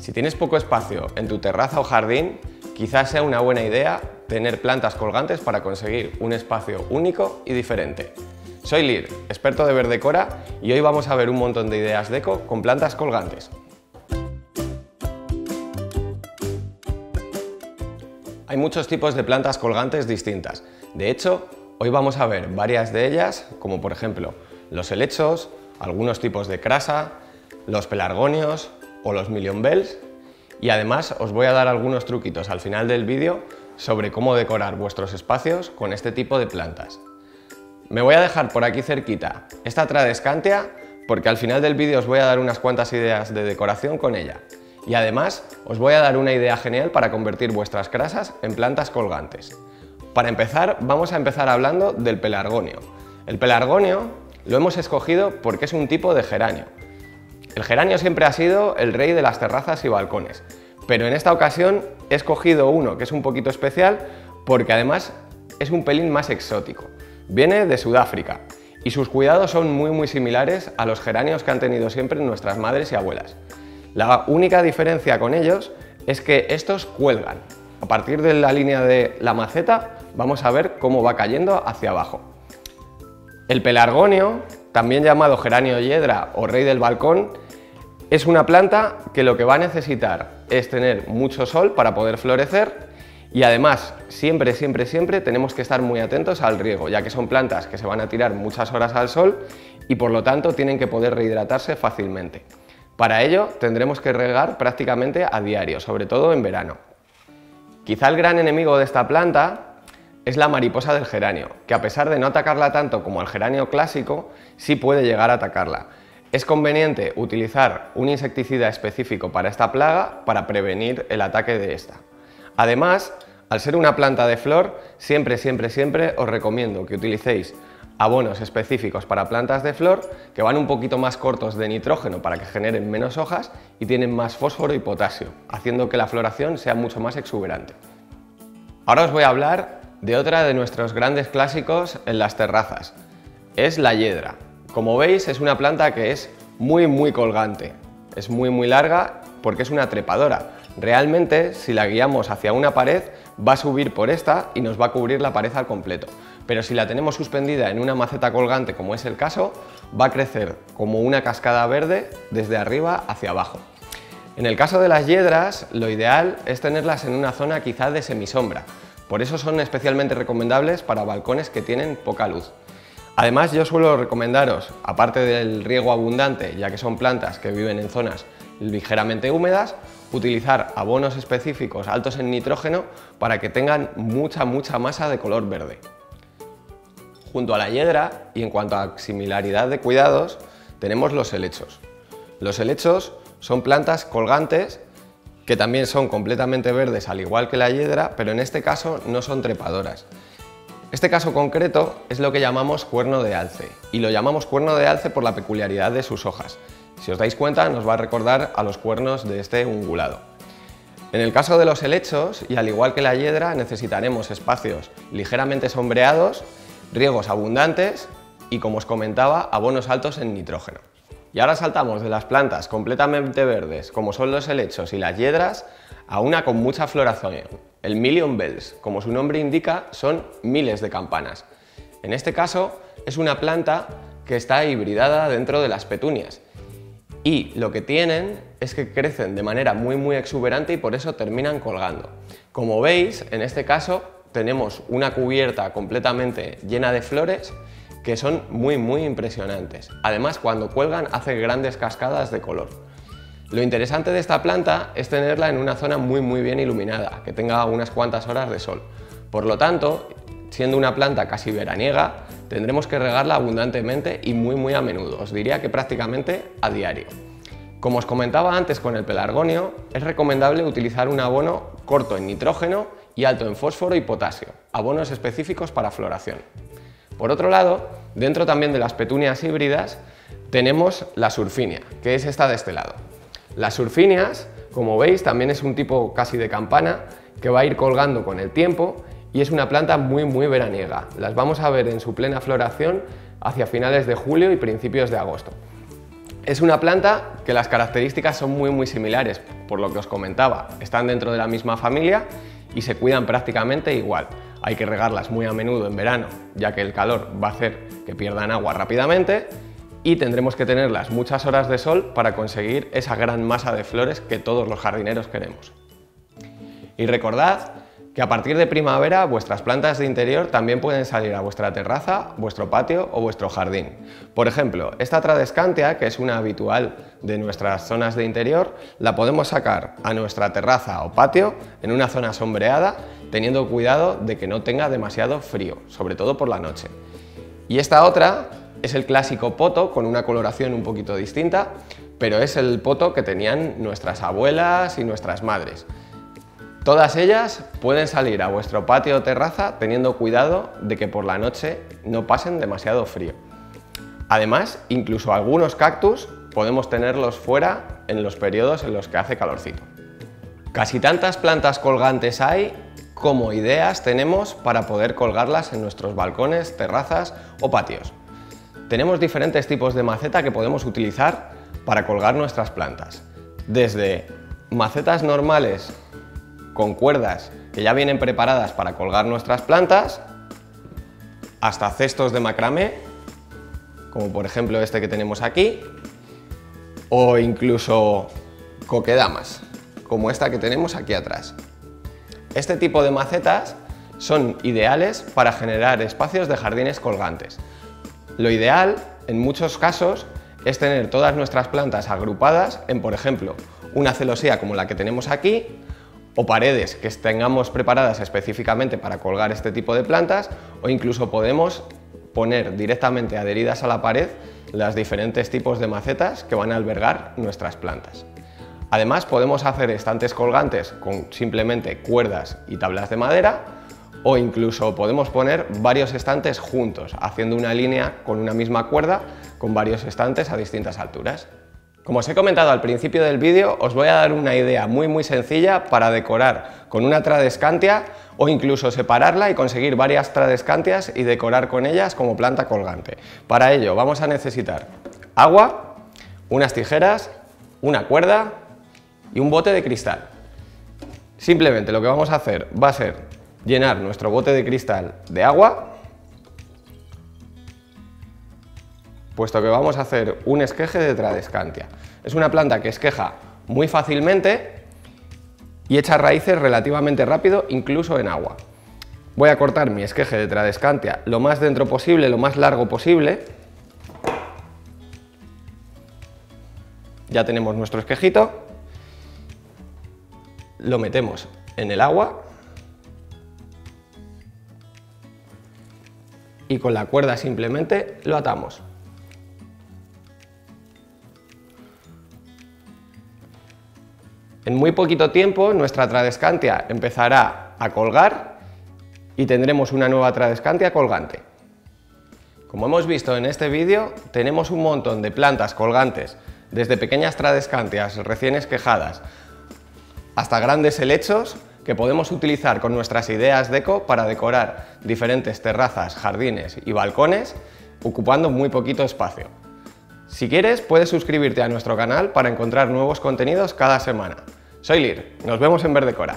Si tienes poco espacio en tu terraza o jardín, quizás sea una buena idea tener plantas colgantes para conseguir un espacio único y diferente. Soy Lir, experto de Verdecora, y hoy vamos a ver un montón de ideas deco con plantas colgantes. Hay muchos tipos de plantas colgantes distintas. De hecho, hoy vamos a ver varias de ellas, como por ejemplo los helechos, algunos tipos de crasa, los pelargonios o los million bells, y además os voy a dar algunos truquitos al final del vídeo sobre cómo decorar vuestros espacios con este tipo de plantas. Me voy a dejar por aquí cerquita esta Tradescantia porque al final del vídeo os voy a dar unas cuantas ideas de decoración con ella. Y además os voy a dar una idea genial para convertir vuestras crasas en plantas colgantes. Para empezar, vamos a empezar hablando del pelargonio. El pelargonio lo hemos escogido porque es un tipo de geranio. El geranio siempre ha sido el rey de las terrazas y balcones, pero en esta ocasión he escogido uno que es un poquito especial porque además es un pelín más exótico. Viene de Sudáfrica y sus cuidados son muy similares a los geranios que han tenido siempre nuestras madres y abuelas. La única diferencia con ellos es que estos cuelgan. A partir de la línea de la maceta vamos a ver cómo va cayendo hacia abajo. El pelargonio, también llamado geranio yedra o rey del balcón, es una planta que lo que va a necesitar es tener mucho sol para poder florecer y además siempre tenemos que estar muy atentos al riego, ya que son plantas que se van a tirar muchas horas al sol y por lo tanto tienen que poder rehidratarse fácilmente. Para ello tendremos que regar prácticamente a diario, sobre todo en verano. Quizá el gran enemigo de esta planta es la mariposa del geranio, que a pesar de no atacarla tanto como el geranio clásico, sí puede llegar a atacarla. Es conveniente utilizar un insecticida específico para esta plaga para prevenir el ataque de esta. Además, al ser una planta de flor, siempre os recomiendo que utilicéis abonos específicos para plantas de flor que van un poquito más cortos de nitrógeno para que generen menos hojas y tienen más fósforo y potasio, haciendo que la floración sea mucho más exuberante. Ahora os voy a hablar de otra de nuestros grandes clásicos en las terrazas. Es la yedra. Como veis, es una planta que es muy colgante. Es muy larga porque es una trepadora. Realmente, si la guiamos hacia una pared, va a subir por esta y nos va a cubrir la pared al completo. Pero si la tenemos suspendida en una maceta colgante, como es el caso, va a crecer como una cascada verde desde arriba hacia abajo. En el caso de las yedras, lo ideal es tenerlas en una zona quizá de semisombra. Por eso son especialmente recomendables para balcones que tienen poca luz. Además, yo suelo recomendaros, aparte del riego abundante, ya que son plantas que viven en zonas ligeramente húmedas, utilizar abonos específicos altos en nitrógeno para que tengan mucha masa de color verde. Junto a la yedra, y en cuanto a similaridad de cuidados, tenemos los helechos. Los helechos son plantas colgantes que también son completamente verdes al igual que la yedra, pero en este caso no son trepadoras. Este caso concreto es lo que llamamos cuerno de alce, y lo llamamos cuerno de alce por la peculiaridad de sus hojas. Si os dais cuenta, nos va a recordar a los cuernos de este ungulado. En el caso de los helechos, y al igual que la yedra, necesitaremos espacios ligeramente sombreados, riegos abundantes y, como os comentaba, abonos altos en nitrógeno. Y ahora saltamos de las plantas completamente verdes, como son los helechos y las yedras, a una con mucha floración, el million bells. Como su nombre indica, son miles de campanas. En este caso, es una planta que está hibridada dentro de las petunias. Y lo que tienen es que crecen de manera muy exuberante y por eso terminan colgando. Como veis, en este caso tenemos una cubierta completamente llena de flores que son muy impresionantes. Además, cuando cuelgan hacen grandes cascadas de color. Lo interesante de esta planta es tenerla en una zona muy bien iluminada, que tenga unas cuantas horas de sol. Por lo tanto, siendo una planta casi veraniega, tendremos que regarla abundantemente y muy a menudo, os diría que prácticamente a diario. Como os comentaba antes con el pelargonio, es recomendable utilizar un abono corto en nitrógeno y alto en fósforo y potasio, abonos específicos para floración. Por otro lado, dentro también de las petunias híbridas, tenemos la surfinia, que es esta de este lado. Las surfinias, como veis, también es un tipo casi de campana que va a ir colgando con el tiempo y es una planta muy veraniega. Las vamos a ver en su plena floración hacia finales de julio y principios de agosto. Es una planta que las características son muy similares, por lo que os comentaba. Están dentro de la misma familia y se cuidan prácticamente igual. Hay que regarlas muy a menudo en verano, ya que el calor va a hacer que pierdan agua rápidamente, y tendremos que tenerlas muchas horas de sol para conseguir esa gran masa de flores que todos los jardineros queremos. Y recordad que a partir de primavera vuestras plantas de interior también pueden salir a vuestra terraza, vuestro patio o vuestro jardín. Por ejemplo, esta Tradescantia, que es una habitual de nuestras zonas de interior, la podemos sacar a nuestra terraza o patio en una zona sombreada, teniendo cuidado de que no tenga demasiado frío, sobre todo por la noche. Y esta otra es el clásico poto con una coloración un poquito distinta, pero es el poto que tenían nuestras abuelas y nuestras madres. Todas ellas pueden salir a vuestro patio o terraza teniendo cuidado de que por la noche no pasen demasiado frío. Además, incluso algunos cactus podemos tenerlos fuera en los periodos en los que hace calorcito. Casi tantas plantas colgantes hay como ideas tenemos para poder colgarlas en nuestros balcones, terrazas o patios. Tenemos diferentes tipos de maceta que podemos utilizar para colgar nuestras plantas. Desde macetas normales con cuerdas que ya vienen preparadas para colgar nuestras plantas, hasta cestos de macramé, como por ejemplo este que tenemos aquí, o incluso coquedamas, como esta que tenemos aquí atrás. Este tipo de macetas son ideales para generar espacios de jardines colgantes. Lo ideal, en muchos casos, es tener todas nuestras plantas agrupadas en, por ejemplo, una celosía como la que tenemos aquí, o paredes que tengamos preparadas específicamente para colgar este tipo de plantas, o incluso podemos poner directamente adheridas a la pared los diferentes tipos de macetas que van a albergar nuestras plantas. Además, podemos hacer estantes colgantes con simplemente cuerdas y tablas de madera, o incluso podemos poner varios estantes juntos, haciendo una línea con una misma cuerda con varios estantes a distintas alturas. Como os he comentado al principio del vídeo, os voy a dar una idea muy sencilla para decorar con una Tradescantia, o incluso separarla y conseguir varias Tradescantias y decorar con ellas como planta colgante. Para ello vamos a necesitar agua, unas tijeras, una cuerda y un bote de cristal. Simplemente lo que vamos a hacer va a ser llenar nuestro bote de cristal de agua, puesto que vamos a hacer un esqueje de Tradescantia. Es una planta que esqueja muy fácilmente y echa raíces relativamente rápido, incluso en agua. Voy a cortar mi esqueje de Tradescantia lo más dentro posible, lo más largo posible. Ya tenemos nuestro esquejito. Lo metemos en el agua y con la cuerda simplemente lo atamos. En muy poquito tiempo nuestra Tradescantia empezará a colgar y tendremos una nueva Tradescantia colgante. Como hemos visto en este vídeo, tenemos un montón de plantas colgantes, desde pequeñas Tradescantias recién esquejadas hasta grandes helechos que podemos utilizar con nuestras ideas deco para decorar diferentes terrazas, jardines y balcones, ocupando muy poquito espacio. Si quieres, puedes suscribirte a nuestro canal para encontrar nuevos contenidos cada semana. Soy Lir, nos vemos en Verdecora.